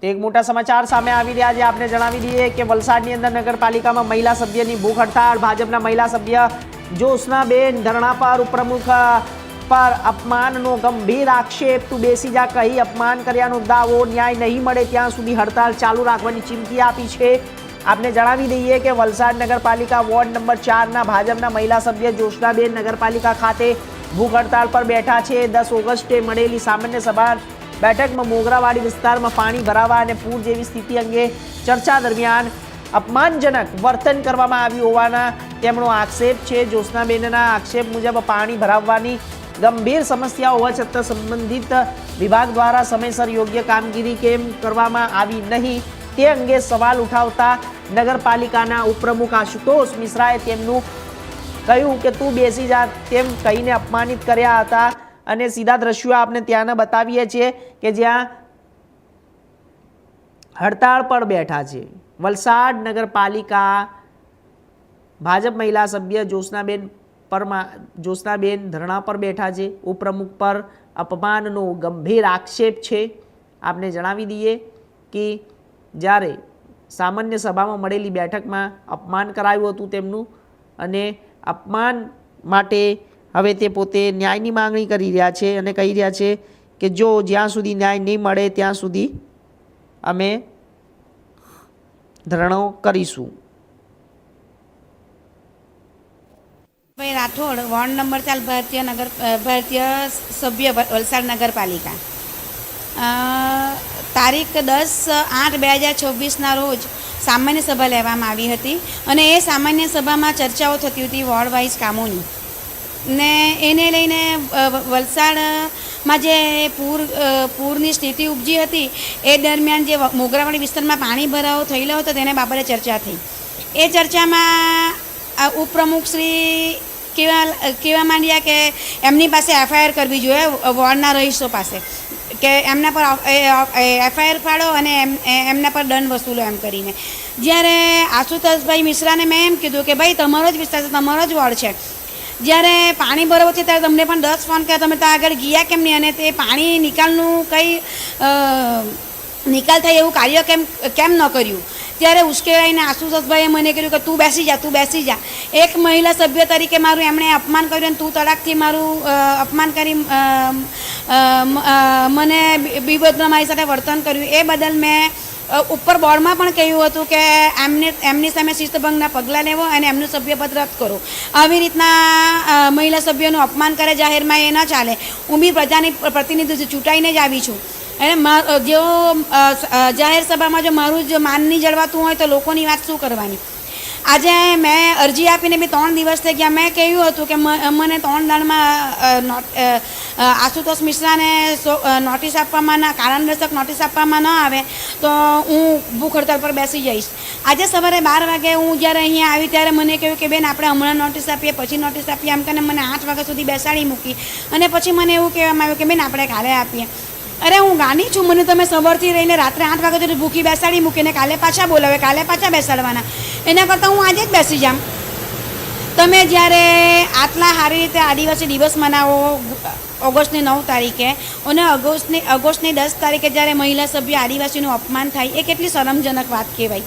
તો એક મોટા સમાચાર સામે આવી રહ્યા છે। આપને જણાવી દઈએ કે વલસાડની અંદર નગરપાલિકામાં મહિલા સભ્યની ભૂખ હડતાળ। ભાજપના મહિલા સભ્ય જ્યોત્સનાબેન ધરણા પર ઉપપ્રમુખ પર અપમાનનો ગંભીર આક્ષેપ। તું બેસી જા કહી અપમાન કર્યાનો દાવો। ન્યાય નહીં મળે ત્યાં સુધી હડતાળ ચાલુ રાખવાની ચીમકી આપી છે। આપને જણાવી દઈએ કે વલસાડ નગરપાલિકા વોર્ડ નંબર 4ના ભાજપના મહિલા સભ્ય જ્યોત્સનાબેન નગરપાલિકા ખાતે ભૂખ હડતાળ પર બેઠા છે। 10 ઓગસ્ટે મળેલી સામાન્ય સભા બેઠકમાં મોગરાવાડી વિસ્તારમાં પાણી ભરાવા અને પૂર જેવી સ્થિતિ અંગે ચર્ચા દરમિયાન અપમાનજનક વર્તન કરવામાં આવ્યું હોવાના તેમનો આક્ષેપ છે। જ્યોત્સનાબેનના આક્ષેપ મુજબ પાણી ભરાવવાની ગંભીર સમસ્યા હોવા છતાં સંબંધિત વિભાગ દ્વારા સમયસર યોગ્ય કામગીરી કેમ કરવામાં આવી નહીં તે અંગે સવાલ ઉઠાવતા નગરપાલિકાના ઉપપ્રમુખ આશુતોષ મિશ્રાએ તેમનું કહ્યું કે તું બેસી જા તેમ કહીને અપમાનિત કર્યા હતા। અને સીધા દ્રશ્યો આપને ત્યાંના બતાવીએ છીએ કે જ્યાં હડતાળ પર બેઠા છે વલસાડ નગરપાલિકા ભાજપ મહિલા સભ્ય જ્યોત્સનાબેન ધરણા પર બેઠા છે। ઉપપ્રમુખ પર અપમાનનો ગંભીર આક્ષેપ છે। આપને જણાવી દઈએ કે જ્યારે સામાન્ય સભામાં મળેલી બેઠકમાં અપમાન કરાયું હતું તેમનું અને અપમાન માટે હવે તે પોતે ન્યાયની માંગણી કરી રહ્યા છે અને કહી રહ્યા છે કે જો જ્યાં સુધી ન્યાય નહીં મળે ત્યાં સુધી અમે ધરણો કરીશું। ભાઈ રાઠોડ, વોર્ડ નંબર 4 ભારતીય સભ્ય વલસાડ નગરપાલિકા। તારીખ 10/8/2026ના રોજ સામાન્ય સભા લેવામાં આવી હતી અને એ સામાન્ય સભામાં ચર્ચાઓ થતી હતી વોર્ડ વાઇઝ કામોની ને એને લઈને વલસાડમાં જે પૂરની સ્થિતિ ઉપજી હતી એ દરમિયાન જે મોગરાવાડી વિસ્તારમાં પાણી ભરાવો થયેલો હતો તેને બાબતે ચર્ચા થઈ। એ ચર્ચામાં ઉપપ્રમુખશ્રી કહેવા માંડ્યા કે એમની પાસે એફઆઈઆર કરવી જોઈએ વોર્ડના રહીશો પાસે કે એમના પર એફઆઈઆર ફાળો અને એમના પર દંડ વસૂલો એમ કરીને। જ્યારે આશુતોષભાઈ મિશ્રાને મેં એમ કીધું કે ભાઈ તમારો જ વિસ્તાર છે, તમારો જ વોર્ડ છે, જ્યારે પાણી ભરાવો છે ત્યારે તમને પણ 10 ફોન કર્યા, તમે તો આગળ ગયા કેમ નહીં અને તે પાણી નિકાલનું કંઈ નિકાલ થાય એવું કાર્ય કેમ ન કર્યું? ત્યારે ઉશ્કેરાઈને આશુતોષભાઈએ મને કહ્યું કે તું બેસી જા। એક મહિલા સભ્ય તરીકે મારું એમણે અપમાન કર્યું અને તું તડાકથી મારું અપમાન કરી મને બીભત્સ મારી સાથે વર્તન કર્યું। એ બદલ મેં ઉપર બોર્ડમાં પણ કહ્યું હતું કે એમની સામે શિસ્તભંગના પગલાં લેવો અને એમનું સભ્યપદ રદ કરો। આવી રીતના મહિલા સભ્યોનું અપમાન કરે જાહેરમાં એ ન ચાલે। હું બી પ્રજાની પ્રતિનિધિ ચૂંટાઈને જ આવી છું અને જો જાહેર સભામાં જો મારું જો માન નહીં જળવાતું હોય તો લોકોની વાત શું કરવાની? આજે મેં અરજી આપીને બી 3 દિવસ થઈ ગયા। મેં કહ્યું હતું કે મને 3 દાડમાં આશુતોષ મિશ્રાને નોટિસ આપવામાં કારણદર્શક નોટિસ આપવામાં ન આવે તો હું ભૂખ હડતાળ પર બેસી જઈશ। આજે સવારે 12 વાગે હું જ્યારે અહીંયા આવી ત્યારે મને કહ્યું કે બેન આપણે હમણાં નોટિસ આપીએ, પછી નોટિસ આપીએ, એમ કરીને મને 8 વાગ્યા સુધી બેસાડી મૂકી અને પછી મને એવું કહેવામાં આવ્યું કે બેન આપણે કાલે આપીએ। અરે હું ગાની છું, મને તમે સવારથી રહીને રાત્રે 8 વાગ્યા સુધી ભૂખી બેસાડી મૂકીને કાલે પાછા બોલાવે, કાલે પાછા બેસાડવાના, એના કરતાં હું આજે જ બેસી જામ। તમે જ્યારે આટલા સારી રીતે આદિવાસી દિવસ મનાવો ઓગસ્ટની 9 તારીખે અને ઓગસ્ટની 10 તારીખે જ્યારે મહિલા સભ્ય આદિવાસીનું અપમાન થાય એ કેટલી શરમજનક વાત કહેવાય।